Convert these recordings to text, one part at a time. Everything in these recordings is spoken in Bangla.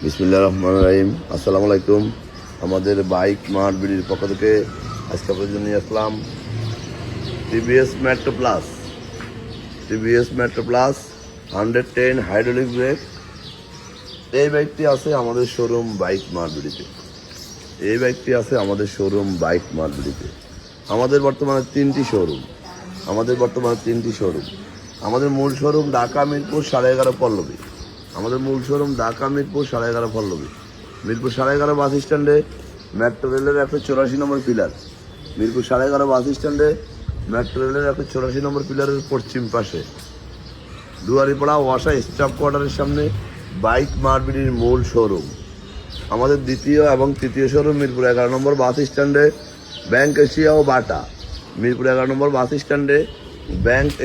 বিসমিল্লাহির রহমানির রহিম। আসসালামু আলাইকুম। আমাদের বাইক মার্ট বিডির পক্ষ থেকে আজকে আপনাদের জন্য নিয়ে আসলাম TVS metro plus. TVS metro plus 110 hydraulic brake. এই বাইকটি আছে আমাদের শোরুম বাইক মার্ট বিডিতে। আমাদের বর্তমানে তিনটি শোরুম। আমাদের মূল শোরুম ঢাকা মিরপুর 11.5 পল্লবী। মিরপুর 11.5 বাস স্ট্যান্ডে মেট্রো রেলের 184 নম্বর পিলার। মিরপুর 11.5 বাস স্ট্যান্ডে মেট্রো রেলের 184 নম্বর পিলারের পশ্চিম পাশে দুয়ারিপাড়া ওয়াসা স্টাফ কোয়ার্টারের সামনে বাইক মার্ট-বিডির মূল শোরুম। আমাদের দ্বিতীয় এবং তৃতীয় শোরুম মিরপুর 11 নম্বর বাস স্ট্যান্ডে ব্যাংক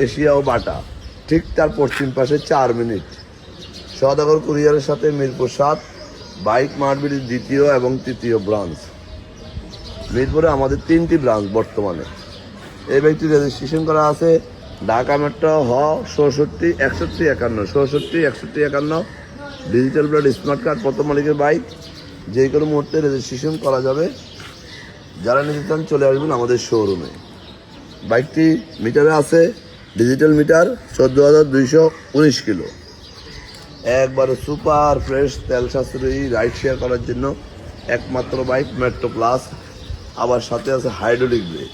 এশিয়া ও বাটা। ঠিক তার পশ্চিম পাশে 4 মিনিট। সওদাগর কুরিয়ারের সাথে মিরপুর 7 বাইক মার্ট-বিডির দ্বিতীয় এবং তৃতীয় ব্রাঞ্চ। মিরপুরে আমাদের 3টি ব্রাঞ্চ বর্তমানে। এই বাইকটি রেজিস্ট্রেশন করা আছে Dhaka metro 6151 digital plate smart card প্রথম মালিকের বাইক। যে কোনো মুহূর্তে রেজিস্ট্রেশন করা যাবে। যারা নিতে চান চলে আসবেন আমাদের শোরুমে। বাইকটি মিটারে আছে ডিজিটাল মিটার 14,219 কিলো। একবারে সুপার ফ্রেশ, তেল সাশ্রয়ী, রাইড শেয়ার করার জন্য একমাত্র বাইক মেট্রো প্লাস। আবার সাথে আছে হাইড্রোলিক ব্রেক।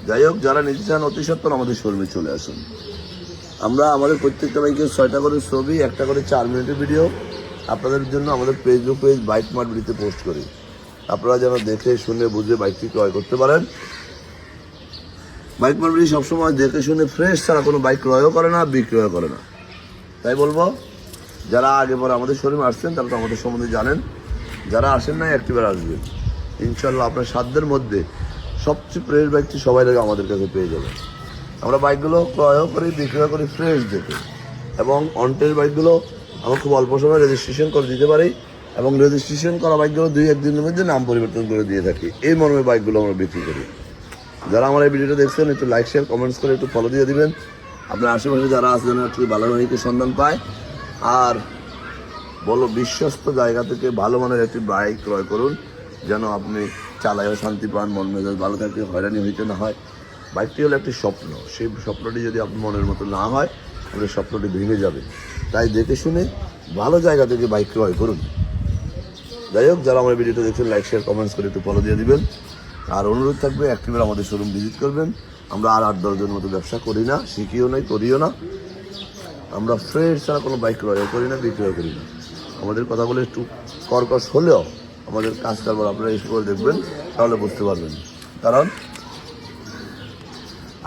যাই হোক, যারা নিতে চান অতি সত্বর আমাদের শোরুমে চলে আসুন। আমরা আমাদের প্রত্যেকটা বাইকের 6টা করে ছবি, 1টা করে 4 মিনিটের ভিডিও আপনাদের জন্য আমাদের ফেসবুক পেজ বাইক মার্ট বিডিতে পোস্ট করি। আপনারা যেন দেখে শুনে বুঝে বাইকটি ক্রয় করতে পারেন। বাইক মার্ট বিডি সবসময় দেখে শুনে ফ্রেশ ছাড়া কোনো বাইক ক্রয়ও করে না, বিক্রয় করে না। তাই বলবো, যারা আগে পরে আমাদের শোরুমে আসছেন তারা তো আমাদের সম্বন্ধে জানেন। যারা আসেন না একটিবার আসবেন। ইনশাল্লাহ আপনার সাধ্যের মধ্যে সবচেয়ে ফ্রেশ বাইকটি সবাই আগে আমাদের কাছে পেয়ে যাবেন। আমরা বাইকগুলো ক্রয়ও করি, বিক্রয় করি ফ্রেশ দেখে। এবং অনটের বাইকগুলো আমরা খুব অল্প সময় রেজিস্ট্রেশন করে দিতে পারি এবং রেজিস্ট্রেশন করা বাইকগুলো 2-1 দিনের মধ্যে নাম পরিবর্তন করে দিয়ে থাকি। এই মর্মে বাইকগুলো আমরা বিক্রি করি। যারা আমার এই ভিডিওটা দেখছেন একটু লাইক শেয়ার কমেন্টস করে একটু ফলো দিয়ে দিবেন। আপনার আশেপাশে যারা আছে যেন একটু ভালো বাইকের সন্ধান পায়। আর বলো, বিশ্বস্ত জায়গা থেকে ভালো মানের একটি বাইক ক্রয় করুন, যেন আপনি চালায়ও শান্তি পান, মন মেজাজ ভালো থাকে, হয়রানি হইতে না হয়। বাইকটি হলো একটি স্বপ্ন। সেই স্বপ্নটি যদি আপনার মনের মতো না হয় তাহলে স্বপ্নটি ভেঙে যাবে। তাই দেখে শুনে ভালো জায়গা থেকে বাইক ক্রয় করুন। যাই হোক, যারা আমার ভিডিওটা দেখছেন লাইক শেয়ার কমেন্টস করে একটু ফলো দিয়ে দিবেন। আর অনুরোধ থাকবে একটিবার আমাদের শোরুম ভিজিট করবেন। আমরা আর 8-10 জনের মতো ব্যবসা করি না, শিখিও নাই, করিও না। আমরা ফ্রেশ ছাড়া কোনো বাইক ক্রয় করি না, বিক্রয় করি না। আমাদের কথা বলে একটু কর্কশ হলেও আমাদের কাজ কারবার আপনারা এসে করে দেখবেন, তাহলে বুঝতে পারবেন। কারণ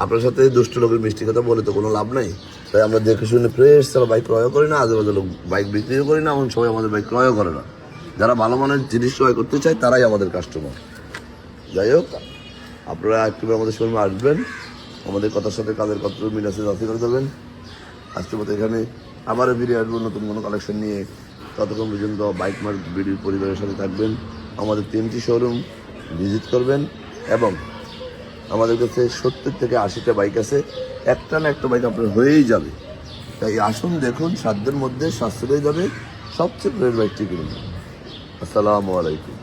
আপনার সাথে দুষ্ট লোকের মিষ্টি কথা বলে তো কোনো লাভ নাই। তাই আমরা দেখে শুনে ফ্রেশ ছাড়া বাইক ক্রয় করি না, আজেবাজে লোক বাইক বিক্রিও করি না, এমন সবাই আমাদের বাইক ক্রয়ও করে না। যারা ভালো মানের জিনিস ক্রয় করতে চায় তারাই আমাদের কাস্টমার। যাই হোক, আপনারা একটুবার আমাদের শোরুমে আসবেন। আমাদের কথার সাথে কাজের কত মিল আছে যাচাই করে দেবেন। আজকের মতো এখানে আবারও ফিরে আসবো নতুন কোনো কালেকশন নিয়ে। ততক্ষণ পর্যন্ত বাইক মার্ট বিডির পরিবারের সাথে থাকবেন। আমাদের 3টি শোরুম ভিজিট করবেন এবং আমাদের কাছে 70 থেকে 80টা বাইক আছে। একটা না একটা বাইক আপনার হয়েই যাবে। তাই আসুন, দেখুন, সাধ্যের মধ্যে সাশ্রয় যাবে, সবচেয়ে প্রিয় বাইকটি কিনুন। আসসালামু আলাইকুম।